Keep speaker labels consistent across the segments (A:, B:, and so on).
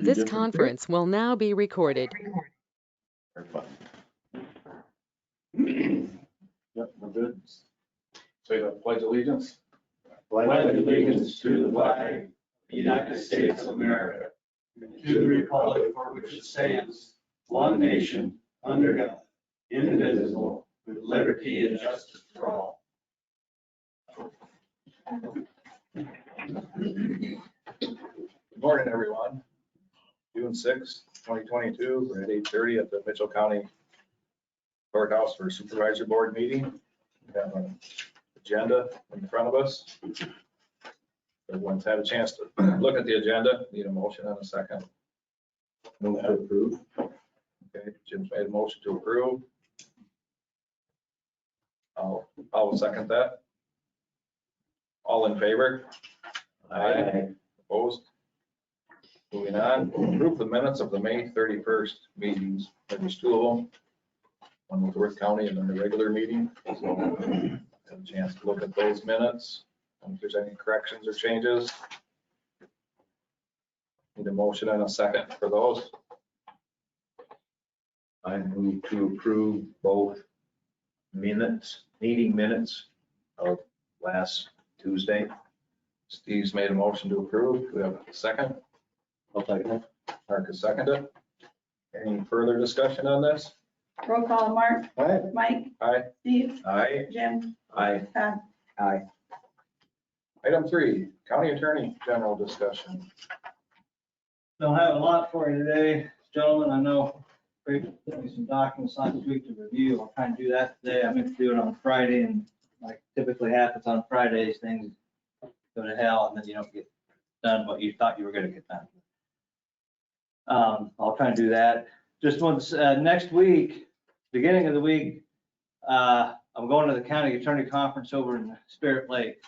A: This conference will now be recorded.
B: Yep, we're good. Say the pledge allegiance.
C: Pledge allegiance to the flag of the United States of America, and to the republic for which it stands, one nation, under God, indivisible, with liberty and justice for all.
B: Good morning, everyone. June 6th, 2022, we're at 8:30 at the Mitchell County Courthouse for Supervisor Board meeting. We have an agenda in front of us. Everyone's had a chance to look at the agenda. Need a motion and a second.
D: Move to approve.
B: Okay, Jim's made a motion to approve. I'll second that. All in favor? Aye. Opposed? Moving on, approve the minutes of the May 31st meetings. There's two of them. One with Worth County and then the regular meeting. So have a chance to look at those minutes. And if there's any corrections or changes. Need a motion and a second for those.
D: I move to approve both meeting minutes of last Tuesday.
B: Steve's made a motion to approve. Do we have a second?
D: I'll second it.
B: Mark has seconded. Any further discussion on this?
E: Roll call, Mark,
D: Aye.
E: Mike,
B: Aye.
E: Steve,
D: Aye.
E: Jim,
D: Aye.
E: Todd.
D: Aye.
B: Item 3, County Attorney General discussion.
C: Don't have a lot for you today, gentlemen. I know Rachel sent me some documents last week to review. I'll try and do that today. I meant to do it on Friday, and like typically happens on Fridays, things go to hell and then you don't get done what you thought you were gonna get done. I'll try and do that. Just once, next week, beginning of the week, I'm going to the county attorney conference over in Spirit Lake.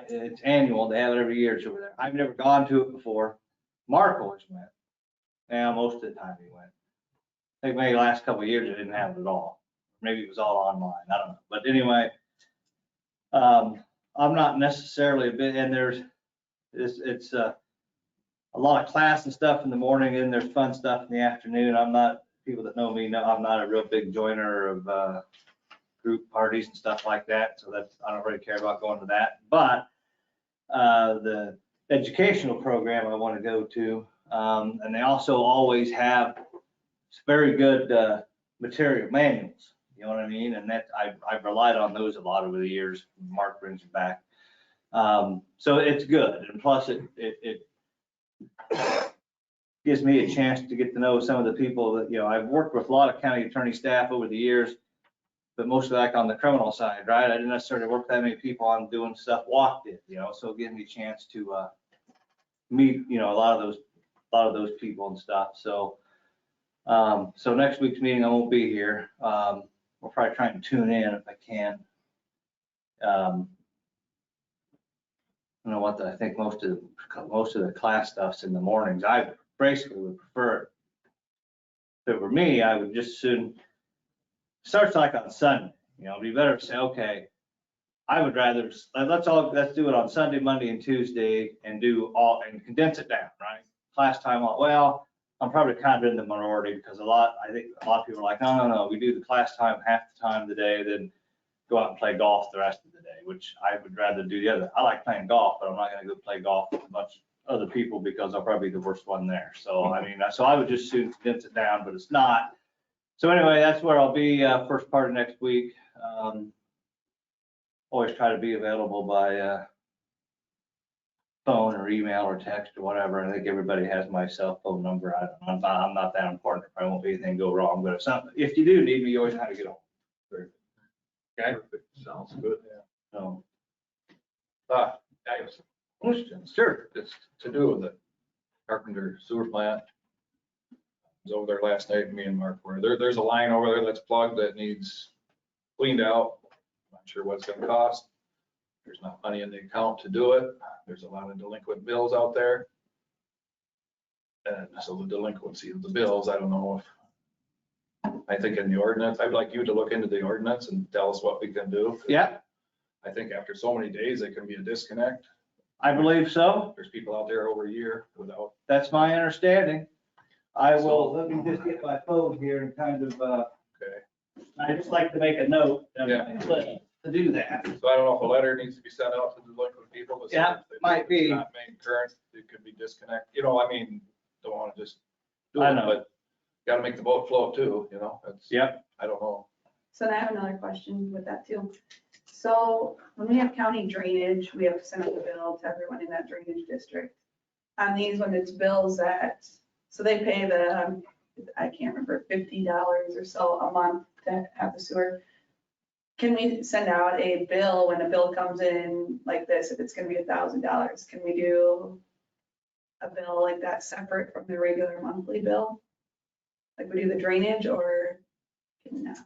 C: It's annual, they have it every year, it's over there. I've never gone to it before. Mark always went. Yeah, most of the time he went. I think maybe the last couple of years they didn't have it at all. Maybe it was all online, I don't know. But anyway, I'm not necessarily a bit, and it's a lot of class and stuff in the morning, and there's fun stuff in the afternoon. People that know me know I'm not a real big joiner of group parties and stuff like that, so I don't really care about going to that. But the educational program I want to go to, and they also always have very good material manuals. You know what I mean? And that I've relied on those a lot over the years. Mark brings it back, so it's good. And plus, it gives me a chance to get to know some of the people that, I've worked with a lot of county attorney staff over the years, but mostly like on the criminal side, right? I didn't necessarily work that many people on doing stuff Walk did, so it gives me a chance to meet, a lot of those people and stuff. So, so next week's meeting I won't be here. We'll probably try and tune in if I can. I think most of the class stuff's in the mornings. I basically would prefer, if it were me, I would just soon starts like on Sunday. It'd be better to say, okay, I would rather let's do it on Sunday, Monday, and Tuesday, and and condense it down, right? Class time. Well, I'm probably kind of in the minority because I think a lot of people are like, no, we do the class time half the time of the day, then go out and play golf the rest of the day, which I would rather do the other. I like playing golf, but I'm not going to go play golf with a bunch of other people because I'll probably be the worst one there. So, so I would just soon condense it down, but it's not. So anyway, that's where I'll be first part of next week. Always try to be available by phone or email or text or whatever. I think everybody has my cell phone number. I'm not that important. There probably won't be anything go wrong, but if you do need me, you always know how to get on. Okay.
B: Perfect. Sounds good. Yeah.
C: So,
B: I have some questions. Sure. It's to do with the Carpenter sewer plant. I was over there last night, me and Mark were there. There's a line over there that's plugged that needs cleaned out. Not sure what it's going to cost. There's not money in the account to do it. There's a lot of delinquent bills out there. And so the delinquency of the bills, I don't know if, I think in the ordinance, I'd like you to look into the ordinance and tell us what we can do.
C: yeah.
B: I think after so many days, there can be a disconnect.
C: I believe so.
B: There's people out there over a year without.
C: That's my understanding. I will, let me just get my phone here and kind of,
B: Okay.
C: I just like to make a note
B: Yeah.
C: to do that.
B: So I don't know if a letter needs to be sent out to the delinquent people. to say
C: Yeah,
B: if it's
C: might be.
B: Not main current, it could be disconnected, you know, I mean, don't want to just do
C: I
B: it,
C: know.
B: but gotta make the boat flow too, you know, that's.
C: Yep.
B: I don't know.
E: So I have another question with that too. So when we have county drainage, we have to send out the bill to everyone in that drainage district. On these, when it's bills that, so they pay the, I can't remember, $50 or so a month to have the sewer. Can we send out a bill when a bill comes in like this, if it's gonna be $1,000? Can we do a bill like that separate from the regular monthly bill? Like we do the drainage, or can we not?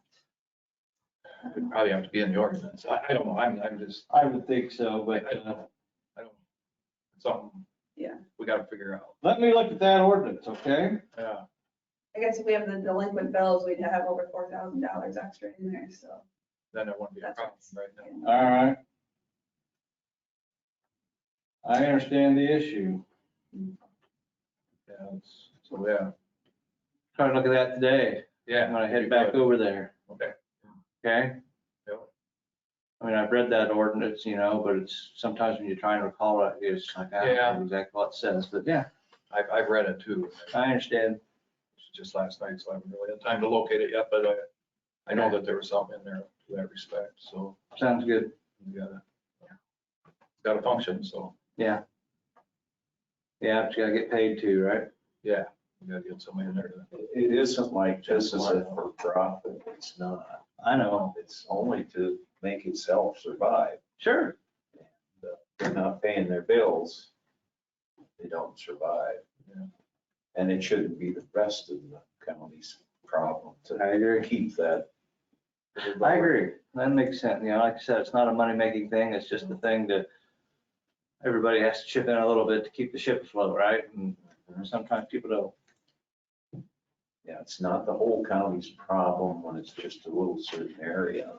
B: It'd probably have to be in the ordinance. I don't know. I'm just,
C: I would think so,
B: I
C: but
B: don't know. It's something.
E: Yeah.
B: We gotta figure out.
C: let me look at that ordinance, okay?
B: Yeah.
E: I guess if we have the delinquent bills, we'd have over $4,000 extra in there, so.
B: Then it wouldn't be a
E: That's
B: problem
E: what's-
B: right now.
C: All right. I understand the issue.
B: Yeah, so, yeah.
C: Try to look at that today.
B: Yeah.
C: I'm gonna
B: that'd
C: head
B: be
C: back
B: good.
C: over there,
B: Okay.
C: okay?
B: Yep.
C: I mean, I've read that ordinance, you know, but it's, sometimes when you're trying to recall it, it's like, I don't know exactly what it says, but yeah,
B: I've read it too.
C: I understand.
B: It's just last night, so I haven't really had time to locate it yet, but I know that there was something in there to that respect, so
C: Sounds good.
B: we gotta function, so,
C: Yeah. Yeah, but you gotta get paid too, right?
B: yeah, we gotta get somebody in there to.
D: It isn't like this is a for profit. It's not.
C: I know.
D: It's only to make itself survive.
C: Sure.
D: If they're not paying their bills, they don't survive.
B: Yeah.
D: And it shouldn't be the rest of the county's problem to
C: I agree.
D: keep that.
C: I agree. That makes sense. You know, like I said, it's not a money-making thing. It's just a thing that everybody has to chip in a little bit to keep the ship afloat, right? And sometimes people don't.
D: Yeah, it's not the whole county's problem when it's just a little certain area.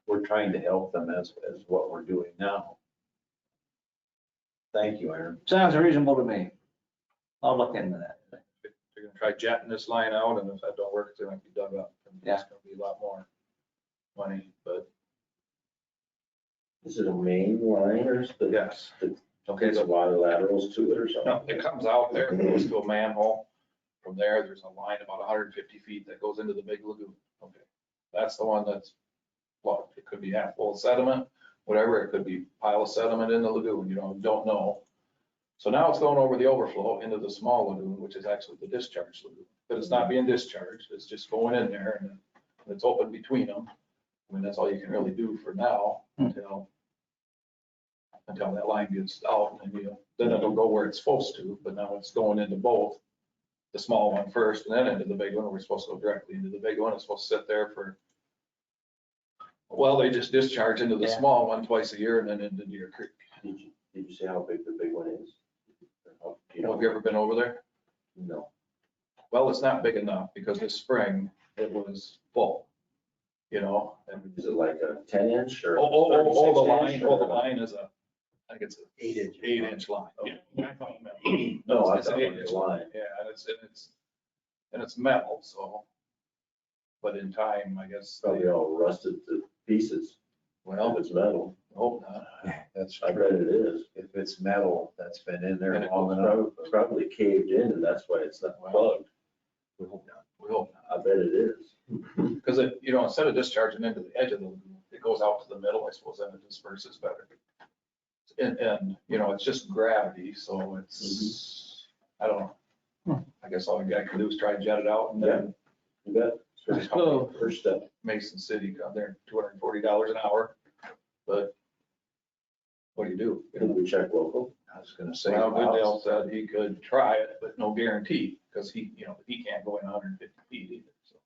D: We're trying to help them as what we're doing now. Thank you, Aaron.
C: Sounds reasonable to me. I'll look into that.
B: They're gonna try jetting this line out, and if that don't work, it's gonna be dug up. And
C: Yeah.
B: It's gonna be a lot more money, but
F: Is it a main line or is it?
B: yes. Okay,
F: There's a
B: so
F: lot of laterals to it or
B: no,
F: something?
B: it comes out there, it goes to a manhole. From there, there's a line about 150 feet that goes into the big lagoon. Okay, that's the one that's plugged. It could be half full of sediment, whatever. It could be pile of sediment in the lagoon, you don't know. So now it's going over the overflow into the small lagoon, which is actually the discharge lagoon. But it's not being discharged, it's just going in there and it's open between them. I mean, that's all you can really do for now until that line gets out, and then it'll go where it's supposed to, but now it's going into both. The small one first and then into the big one. We're supposed to go directly into the big one. It's supposed to sit there for, well, they just discharge into the
C: Yeah.
B: small one twice a year and then into Deer Creek.
F: Did you see how big the big one is?
B: Have you ever been over there?
F: No.
B: Well, it's not big enough because this spring it was full, and
F: Is it like a 10-inch or?
B: the
F: 36
B: line,
F: inch
B: the
F: or-
B: line is I think it's an
D: 8 inch.
B: 8-inch line.
F: Oh.
B: Yeah.
F: No, I
B: It's an
F: thought it
B: 8-inch
F: was a line.
B: Yeah, and it's metal, so, but in time, I guess,
F: Probably all rusted to pieces.
B: well,
F: If it's metal,
B: hope not.
D: That's
F: I
D: true.
F: bet it is.
D: If it's metal, that's been in there
B: And it
D: long
F: It's
D: enough.
F: probably caved in and that's why it's not plugged.
B: We hope not. We hope not.
F: I bet it is.
B: Because it, instead of discharging into the edge of the lagoon, it goes out to the middle, I suppose, and it disperses better. And, it's just gravity, so it's, I don't know. I guess all a guy can do is try to jet it out and then
F: You bet.
B: First
C: So,
F: First step.
B: Mason City got there $240 an hour. But what do you do?
F: Did we check local?
D: I was gonna say.
B: Well, Goodell said he could try it, but no guarantee, because he can't go in 150 feet either, so.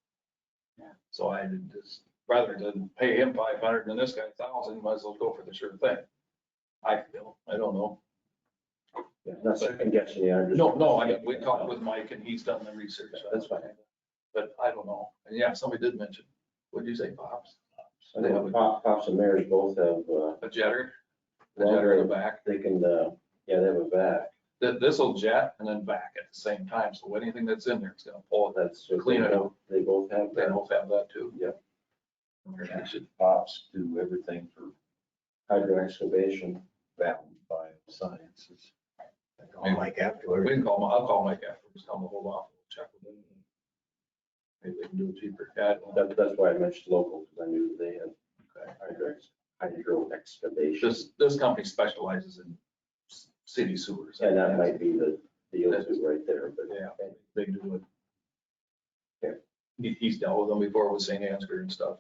C: Yeah.
B: So I did just, rather than pay him 500 and this guy 1,000, might as well go for the sure thing. I feel, I don't know.
F: Yeah, not second guessing you. I'm just-
B: No, we talked with Mike and he's done the research.
F: That's fine.
B: But I don't know. And yeah, somebody did mention, what'd you say, Pops?
F: I think Pops and Mary's both have,
B: A jetter? The jetter in the back.
F: They can, yeah, they have a back.
B: This will jet and then back at the same time. So anything that's in there, it's gonna pull it.
F: That's. what
B: Clean
F: they
B: it
F: both-
B: up.
F: They both have
B: They
F: that.
B: both have that too.
F: Yep.
B: Okay.
F: Should Pops do everything for hydro excavation, bound by sciences.
B: Mike after. We can call him, I'll call Mike after, just tell him to hold off, we'll check with him. Maybe they can do it cheaper. Yeah,
F: That's why I mentioned local, because I knew they had hydro excavation.
B: this company specializes in city sewers.
F: And that might be the deal too right there, but.
B: Yeah, they do it.
F: Yeah.
B: He's dealt with them before with St. Ansgar and stuff.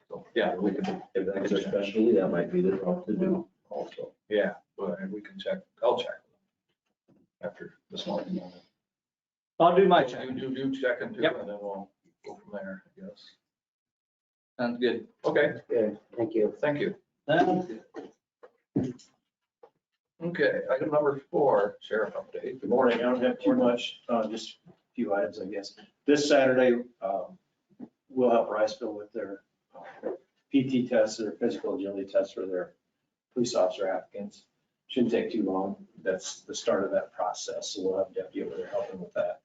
B: So, yeah, we can,
F: If that's a specialty, that might be the route to do also.
B: yeah, but we can check, I'll check with them after this morning.
C: I'll do my check.
B: Do check and do,
C: Yep.
B: and then we'll go from there, I guess.
C: Sounds good.
B: Okay,
F: Good, thank you.
B: thank you.
C: Sounds good.
B: Okay, item number 4, sheriff update.
G: Good morning. I don't have too much, just a few items, I guess. This Saturday, we'll help Riceville with their PT tests, their physical agility tests for their police officer applicants. Shouldn't take too long. That's the start of that process. So we'll have Deputy over there helping with that.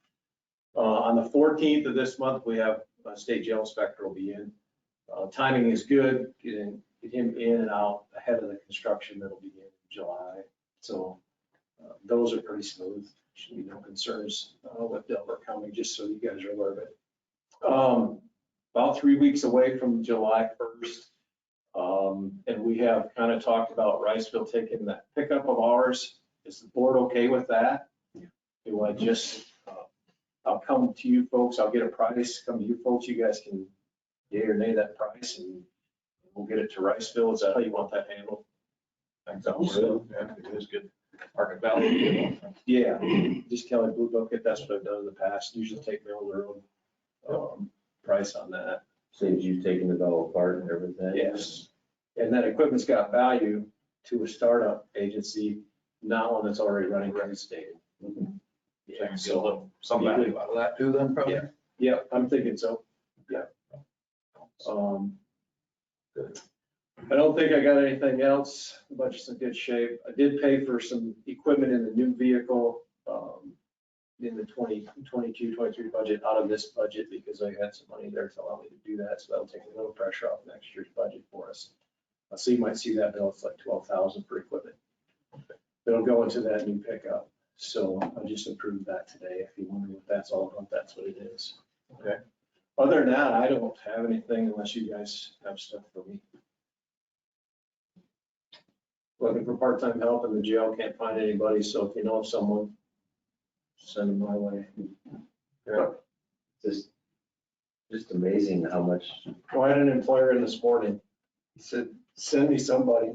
G: On the 14th of this month, we have a state jail inspector will be in. Timing is good, get him in and out ahead of the construction that'll begin in July. So those are pretty smooth. Should be no concerns with Delaware County, just so you guys are aware of it. About 3 weeks away from July 1st. And we have kind of talked about Riceville taking that pickup of ours. Is the board okay with that? Do I just, I'll come to you folks, I'll get a price, come to you folks, you guys can yay or nay that price and we'll get it to Riceville. Is that how you want that handled?
B: Thanks, yeah, it is good. Market value.
G: Yeah, just Kelly Blue Book it. That's what I've done in the past. Usually take my own price on that.
F: Saves you taking it all apart and everything.
G: Yes. And that equipment's got value to a startup agency, not one that's already running ready stated.
B: Yeah, so some value out of that too then, probably.
G: Yeah, I'm thinking so. Yeah.
B: Good.
G: I don't think I got anything else. The budget's in good shape. I did pay for some equipment in the new vehicle in the 2022, 23 budget out of this budget because I had some money there to allow me to do that. So that'll take a little pressure off next year's budget for us. So you might see that bill. It's like 12,000 for equipment. It'll go into that new pickup. So I just approved that today. If you wonder what that's all about, that's what it is.
B: Okay.
G: Other than that, I don't have anything unless you guys have stuff for me. Looking for part-time help in the jail, can't find anybody, so if you know of someone, send them my way.
F: Just amazing how much.
G: I had an employer in this morning, he said, send me somebody.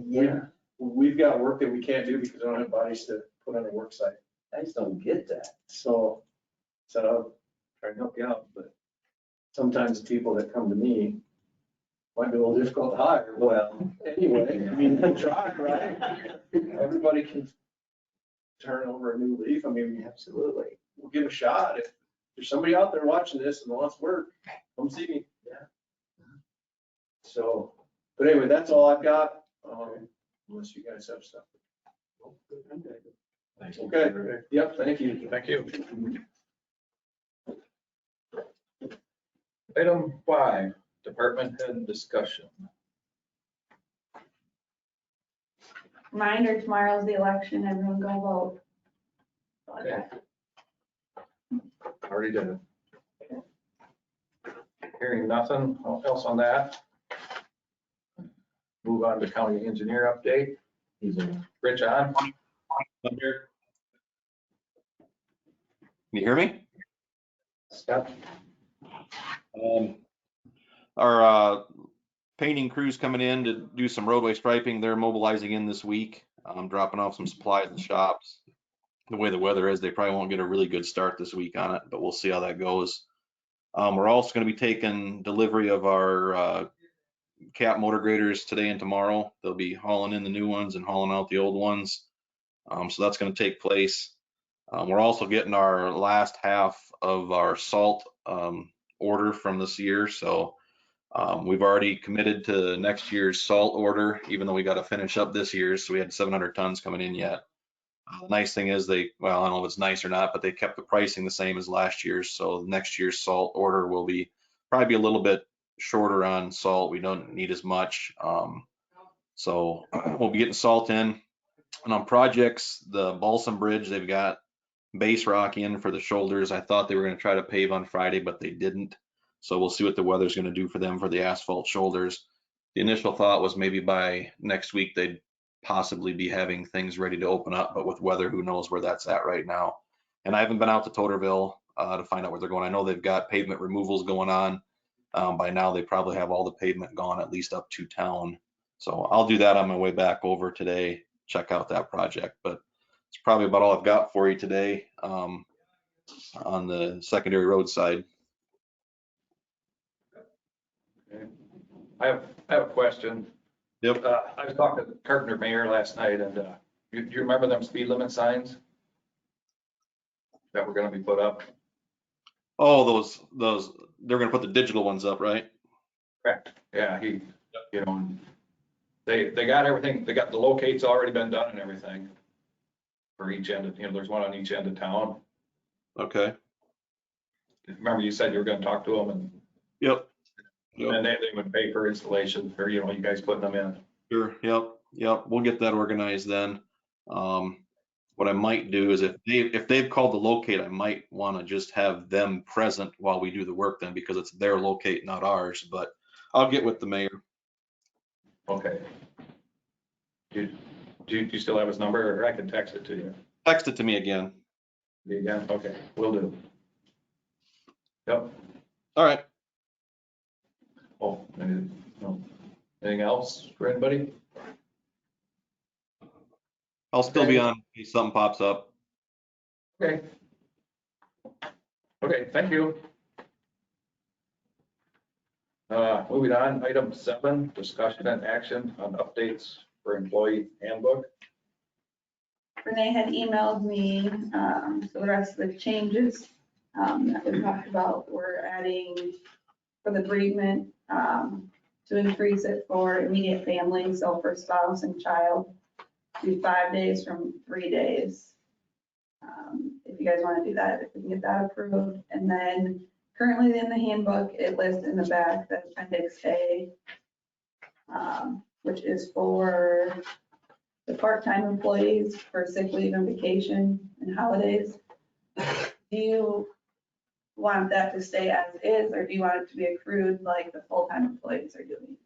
G: We've got work that we can't do because I don't have bodies to put on a work site.
F: I just don't get that.
G: So, I'll try and help you out, but sometimes the people that come to me might be a little difficult to hire. Well, anyway, I mean, try, right? Everybody can turn over a new leaf. I mean, absolutely. We'll give it a shot. If there's somebody out there watching this and wants work, come see me. Yeah. So, but anyway, that's all I've got, unless you guys have stuff.
B: Thank you.
G: Okay. Yep, thank you.
B: Thank you. Item 5, department head discussion.
E: Reminder, tomorrow's the election, everyone go vote.
B: Okay. Already did it. Hearing nothing else on that. Move on to county engineer update. He's in. Rich on.
H: Can you hear me?
B: Yep.
H: Our painting crew's coming in to do some roadway striping. They're mobilizing in this week, dropping off some supplies in shops. The way the weather is, they probably won't get a really good start this week on it, but we'll see how that goes. We're also going to be taking delivery of our Cat motor graders today and tomorrow. They'll be hauling in the new ones and hauling out the old ones. So that's going to take place. We're also getting our last half of our salt order from this year. So We've already committed to next year's salt order, even though we got to finish up this year's. So we had 700 tons coming in yet. The nice thing is well, I don't know if it's nice or not, but they kept the pricing the same as last year's. So next year's salt order will probably be a little bit shorter on salt. We don't need as much. So we'll be getting salt in. And on projects, the Balsam Bridge, they've got base rock in for the shoulders. I thought they were going to try to pave on Friday, but they didn't. So we'll see what the weather's going to do for them for the asphalt shoulders. The initial thought was maybe by next week they'd possibly be having things ready to open up, but with weather, who knows where that's at right now. And I haven't been out to Totterville to find out where they're going. I know they've got pavement removals going on. By now they probably have all the pavement gone, at least up to town. So I'll do that on my way back over today, check out that project. But it's probably about all I've got for you today on the secondary road side.
B: Okay. I have a question.
H: Yep.
B: I was talking to Carpenter Mayor last night, and do you remember them speed limit signs that were gonna be put up?
H: Oh, those, they're gonna put the digital ones up, right?
B: Correct. Yeah, they got everything, they got the locates already been done and everything for each end of, there's one on each end of town.
H: Okay.
B: Remember you said you were gonna talk to them and
H: Yep.
B: they would pay for installation for, you guys putting them in.
H: Sure. Yep. We'll get that organized then. What I might do is if they've called the locate, I might want to just have them present while we do the work then, because it's their locate, not ours. But I'll get with the mayor.
B: Okay. Do you still have his number, or I can text it to you?
H: Text it to me again.
B: Again? Okay, will do. Yep.
H: All right.
B: Oh, anything else for anybody?
H: I'll still be on in case something pops up.
B: Okay. Okay, thank you. Moving on, item 7, discussion and action on updates for employee handbook.
E: Renee had emailed me, so the rest of the changes that we talked about, we're adding for the bereavement, to increase it for immediate family, so for spouse and child, to 5 days from 3 days. If you guys want to do that, if we can get that approved. And then currently in the handbook, it lists in the back, the appendix A, which is for the part-time employees for sick leave and vacation and holidays. Do you want that to stay as is, or do you want it to be accrued like the full-time employees are doing?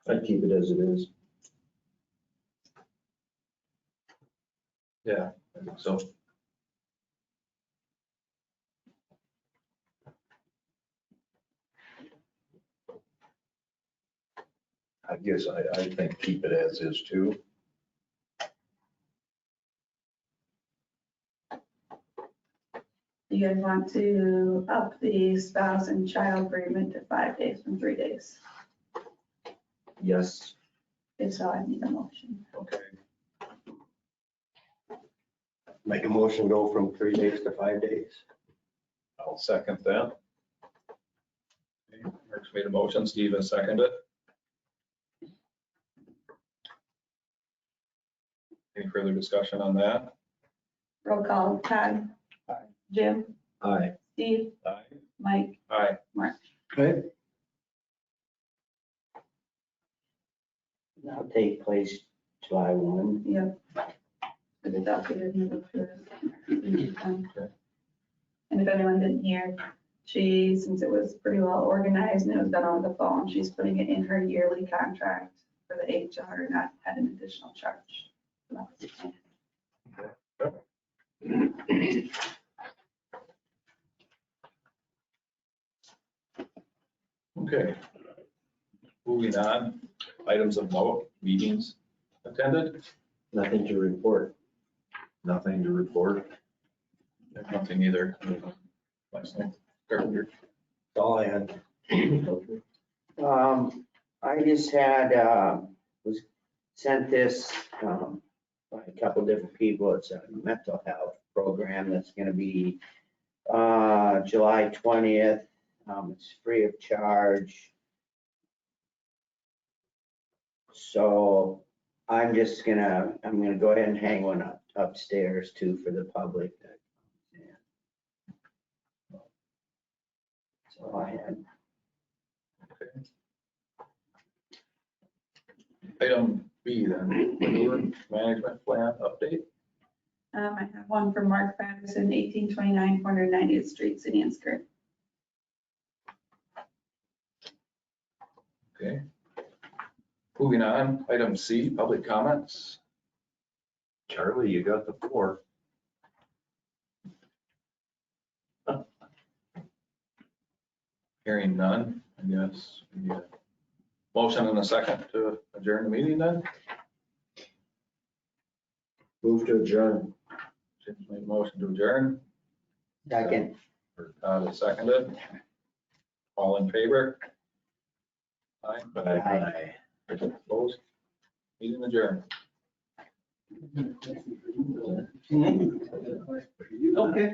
F: I'd keep it as it is.
B: Yeah, I think so.
F: I guess I think keep it as is too.
E: You guys want to up the spouse and child bereavement to 5 days from 3 days?
F: Yes.
E: If so, I need a motion.
B: Okay.
F: Make a motion, go from 3 days to 5 days. I'll second that.
B: Mark's made a motion, Steve has seconded it. Any further discussion on that?
E: Roll call, Todd.
F: Aye.
E: Jim,
F: Aye.
E: Steve,
B: Aye.
E: Mike,
B: Aye.
E: Mark.
F: Okay.
I: That'll take place July 1.
E: Yep. Put it out there and look for it. And if anyone didn't hear, since it was pretty well organized and it was done over the phone, she's putting it in her yearly contract for the HR, not at an additional charge.
B: Okay. Moving on, items of note, meetings attended,
F: Nothing to report. Nothing to report.
B: nothing either. Last night. Carpenter.
F: That's all I had.
I: I just had, was sent this by a couple different people. It's mental health. program that's gonna be July 20th. It's free of charge. So I'm gonna go ahead and hang one up upstairs too for the public. So I had,
B: Item B then, manure management plan update.
E: I have one from Mark Patterson, 1829 corner 90th Street, City and Skirt.
B: Okay. Moving on, item C, public comments.
F: Charlie, you got the floor.
B: Hearing none, I guess. We get a motion and a second to adjourn the meeting then.
F: Move to adjourn.
B: Jim's made a motion to adjourn.
I: second.
B: Todd has seconded. All in favor? Aye.
I: Aye.
B: Opposed? Meeting adjourned.
C: Okay.